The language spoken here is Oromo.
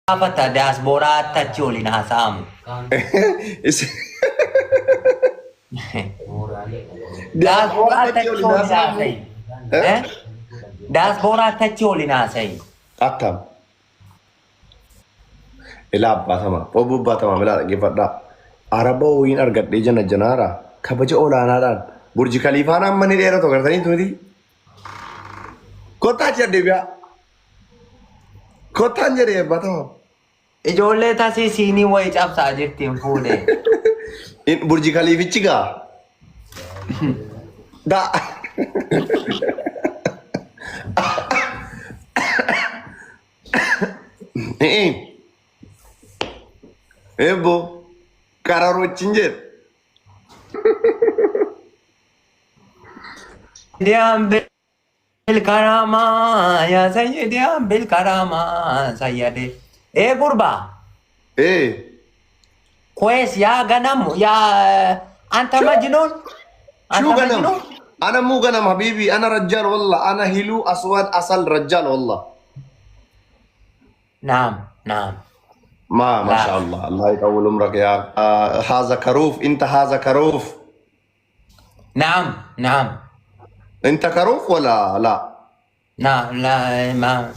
Fata diaspora tachioli na Assam. Diaspora tachioli na say. Diaspora tachioli na say. Akkam. Ilaa abbaatama. Obbo Abbaatama bilaa dhaggeeffadhaa. Araba wayiin argadhee jana janaara. Kabaja olaanaadhaan. Burji Kaliifaan amma ni dheeratu agartaniitu miti. Kottaa jedhee biyaa. Kottaan jedhee abbaatama. Ijoollee tasii siinii wayii cabsaa jirtiin fuudhee. Burji Kaliifichi gaa. Da. Ebo kararochin jedhe. Diyan bil karama ya sayyidi bil karama sayyidi. Gurbaa. Kwes ya ganam ya anta majnun. شو غنم؟ أنا مو غنم حبيبي، أنا رجال والله، أنا هلو أسود أصل رجال والله. نعم نعم. ما شاء الله، الله يطول عمرك يا هذا كروف، أنت هذا كروف. نعم نعم. أنت كروف ولا لا؟ لا لا ما